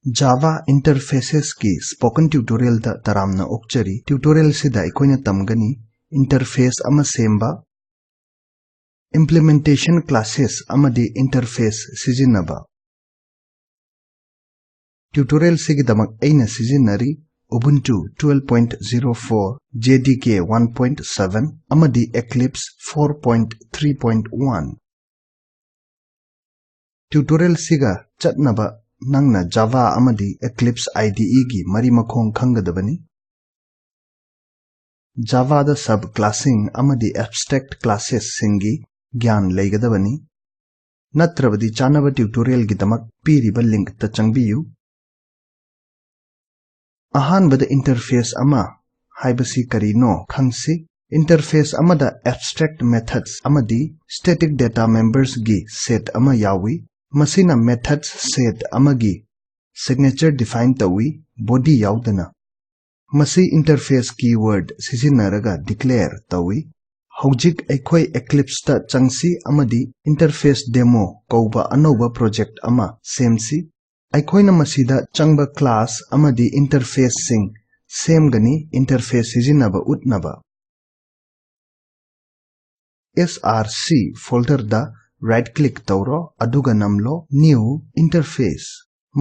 Java interfaces ki spoken tutorial da taramna okchari tutorial sida ikoina tamgani interface ama semba implementation classes amadi interface sijinnaba tutorial sigidamak aina sijinnari Ubuntu 12.04 JDK 1.7 amadi Eclipse 4.3.1 tutorial siga chatnaba nangna Java amadi Eclipse IDE gi mari makhong khangadabani Java da subclassing amadi abstract classes singi gyan leigadabani natrabadi chanaba tutorial gidamak piriba link ta changbiyu ahanbada interface ama haibasi karino khangsi interface amada abstract methods amadi static data members gi set ama yawi masina methods set amagi signature define tawi body yaudana masi interface keyword sizinaraga declare tawi hojik aikhoi eclipse ta changsi amadi interface demo kauba anova project ama semsi aikhoina masida changba class amadi interface sing semgani interface sizinaba utnaba src folder da right click tawro aduga namlo new interface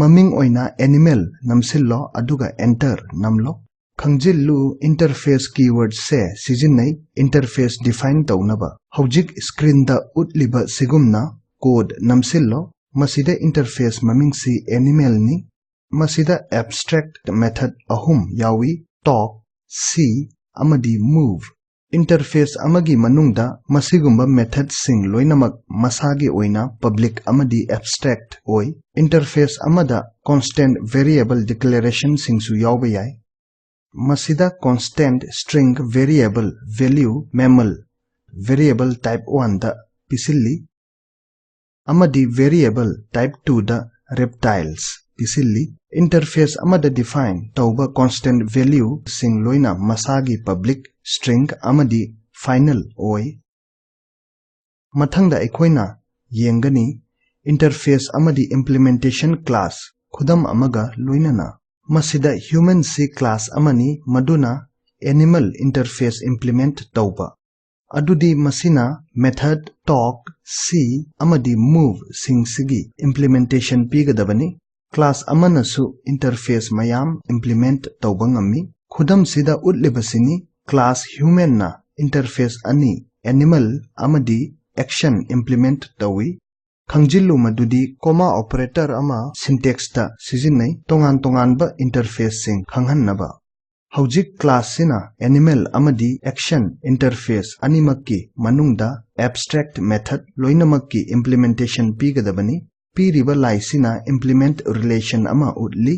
maming oina animal namsillo aduga enter namlo khangjillu interface keyword se sijinnai interface define tawnaba hojik screen da utliba sigumna code namsillo masida interface maming si animal ni masida abstract method ahum yawi talk see amadi move interface amagi manungda masigumba method sing loinamak masagi oina public amadi abstract oi interface amada constant variable declaration singsu yawba yai masida constant string variable value mammal variable type 1 da pisilli amadi variable type 2 da reptiles pisilli interface amada define tauba constant value sing loina masagi public string amadi final oi mathangda ekoina yengani interface amadi implementation class khudam amaga loinana masida human c class amani maduna animal interface implement tauba adudi masina method talk see amadi move singsigi implementation pigadabani class amanasu interface mayam implement taubangami khudam sida utlibasini class human na interface ani animal amadi action implement tawi khangjillu madudi comma operator ama syntax ta sijinnai tongan ba interface sing khanghanaba hojik class sina animal amadi action interface animakki manungda abstract method loinamakki implementation pigadabani piriba laisina implement relation ama utli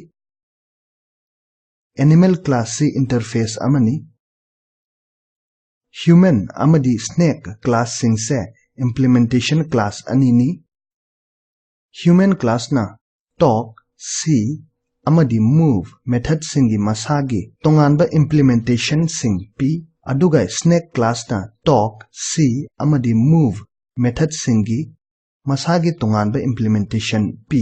animal class si interface amani human amadi snake class singse implementation class anini human class na talk see amadi move method singi masagi tonganba implementation sing p aduga snake class na talk see amadi move method singi masagi tonganba implementation p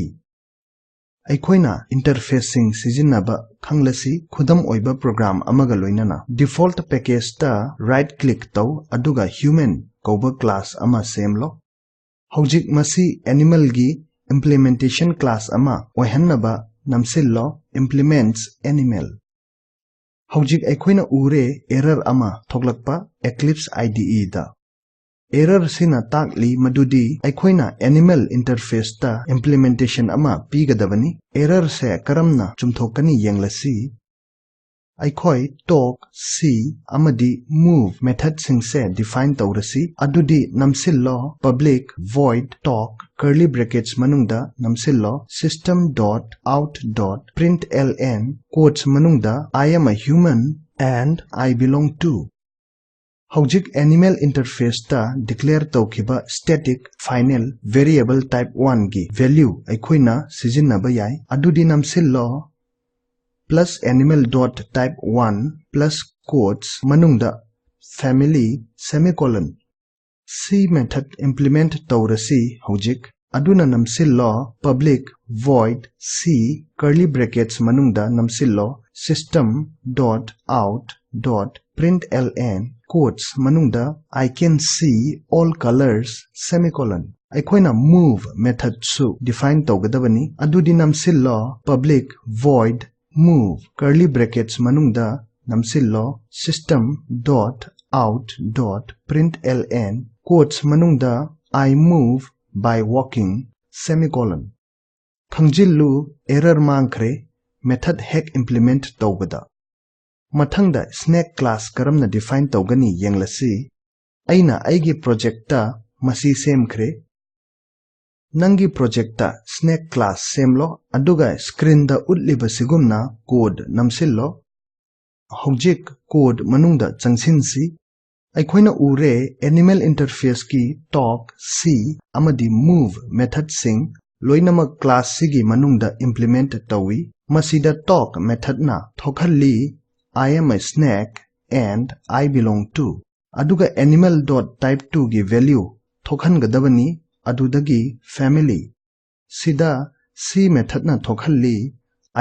aikhoina interfacing sijinnaba khanglasi khudam oiba program amaga loinana default package ta right click taw aduga human koba class ama semlo hojik masi animal gi implementation class ama oihannaba namsillo implements animal hojik aikhoina ure error ama thoklakpa eclipse IDE da error sina takli madudi aikhoina animal interface ta implementation ama pigadabani error se karamna chumthokani yenglasi aikhoi talk see amadi move method singse define tawrasi adudi namsillo public void talk curly brackets manungda namsillo system.out.println quotes manungda I am a human and I belong to hojik animal interface ta declare tawkhiba static final variable type 1 gi value aikhoina sijinnaba yai adudi namsillo plus animal dot type 1 plus quotes manungda family semicolon c method implement tawrasi hojik aduna namsillo public void c curly brackets manungda namsillo system dot out dot println quotes manungda I can see all colors semicolon aikoina move method su define tawgadabani adudi namsillo public void move curly brackets manungda namsillo system dot out dot println quotes manungda I move by walking semicolon khangjilu error mangkhre method hek implement tawbada mathangda snake class karamna define tawgani yenglasi aina aigi project ta masi semkhre nangi project ta snake class semlo aduga screen da utliba sigumna code namsillo hojik code manungda changsinsi aikoina ure animal interface ki talk see amadi move method sing loinamak class sigi manungda implement tawi masida talk method na thokhalli I am a snake and I belong to aduga animal dot type 2 gi value thokhangadabani adudagi family sida see method na thokhalli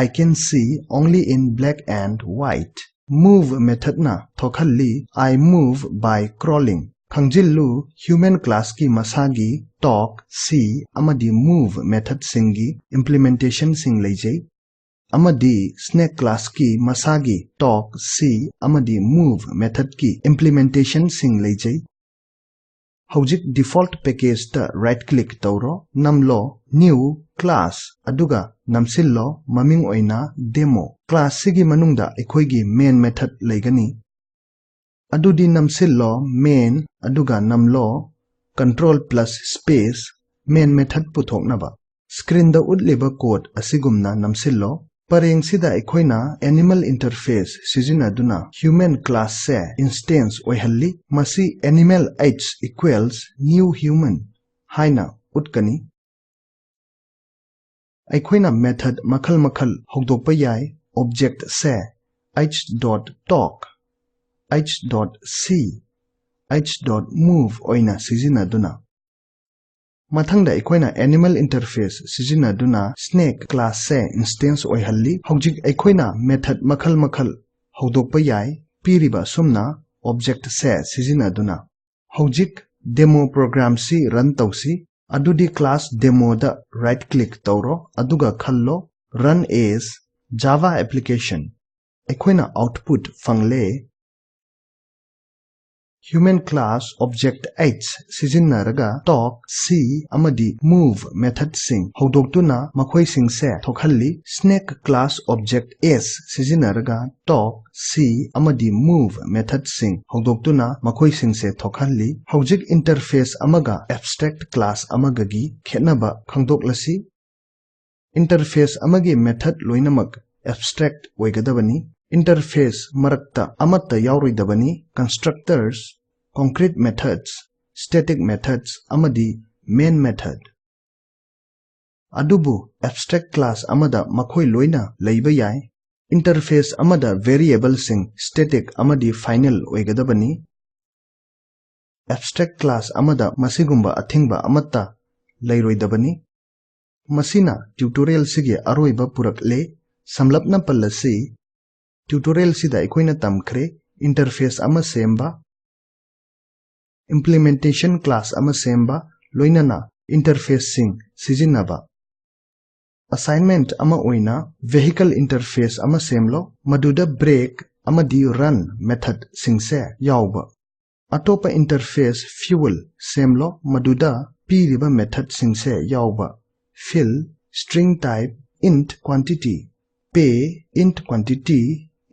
I can see only in black and white move method na thokhalli I move by crawling khangjillu human class ki masagi talk see amadi move method singi implementation sing leijai amadi snake class ki masagi talk see amadi move method ki implementation sing leijai hojik default package ta right click tawro namlo new class aduga namsillo maming oina demo class sigi manungda ekhoi main method leigani adudi namsillo main aduga namlo control plus space main method puthoknaba screen da utliba code asigumna namsillo pareng sida ekhoina animal interface sijinaduna human class se instance oihalli masi animal h equals new human haina utkani ekhoina method makhal makhal hogdokpa yai object se h.talk h.see h.move oina sijinaduna mathangda ekhoina animal interface sijinaduna snake class se instance oihalli hojik ekhoina method makhal makhal hogdokpa yai piriba sumna object se sijinaduna hojik demo program si run tawsi adudi class demo da right click tawro aduga khallo run as java application ekhoina output fangle human class object h sijinaraga talk see amadi move method sing hogdoktuna makhoi sing se thokhalli snake class object s sijinaraga talk see amadi move method sing hogdoktuna makhoi sing se thokhalli hojik interface amaga abstract class amaga gi khenaba khangdoklasi interface amagi method loinamak abstract oigadabani interface marakta amatta yauroidabani constructors concrete methods static methods amadi main method adubu abstract class amada makhoi loina leiba yai interface amada variable sing static amadi final oigadabani abstract class amada masigumba athingba amatta leiroidabani masina tutorial sige aroiba purakle samlapna pallasi tutorial sida ekoina tamkhre interface ama semba implementation class ama semba loinana interface sing sijinaba assignment ama oina vehicle interface ama semlo maduda brake ama di run method singse yauba atopa interface fuel semlo maduda piriba method singse yauba fill string type int quantity pay int quantity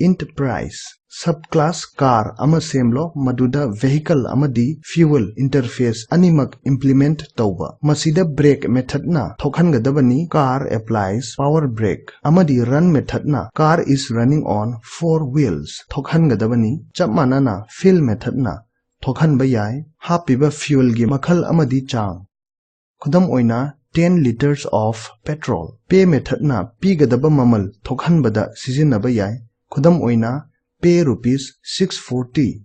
int price subclass car ama semlo maduda vehicle amadi fuel interface animak implement tauba masida brake method na thokhangadabani car applies power brake amadi run method na car is running on 4 wheels thokhangadabani chapmanana fill method na thokhanba yai hapiba fuel gi makhal amadi chang khudam oina 10 liters of petrol pay method na pigadaba mamal thokhanbada sijinaba yai khudam oina pay rupees 640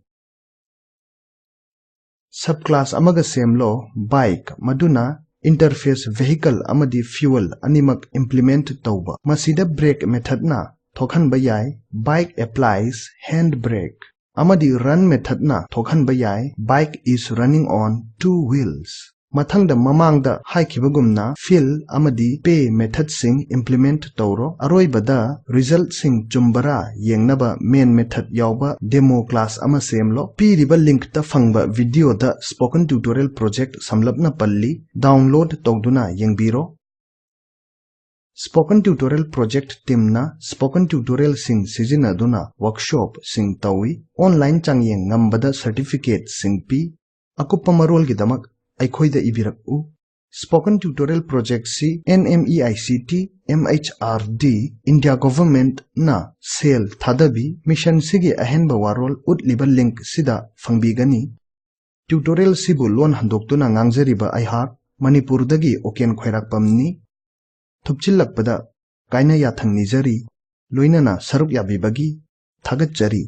subclass amaga semlo bike maduna interface vehicle amadi fuel animak implement tauba masida brake method na thokhan bayai bike applies hand brake amadi run method na thokhan bayai bike is running on two wheels mathangda mamangda haikibagumna fill amadi pay method sing implement tawro aroibada result sing chumbara yengnaba main method yawba demo class ama semlo piriba link ta fangba video da spoken tutorial project samlapna palli download tawduna yengbiro Spoken Tutorial Project Team na Spoken Tutorial sing sijinaduna workshop sing tawi online changyeng ngambada certificate sing pi akupa marol gidamak aikhoida ibirak u Spoken Tutorial Project si NMEICT MHRD India Government na sale thadabi mission sigi ahenba warol utliba link sida fangbigani tutorial sibu lon handoktuna ngangjariba aihak Manipur dagi oken khairak pamni थुपचिल्लकपदा कायना याथंग निजरी लोइनना सरुक याबिबगी थागतजरी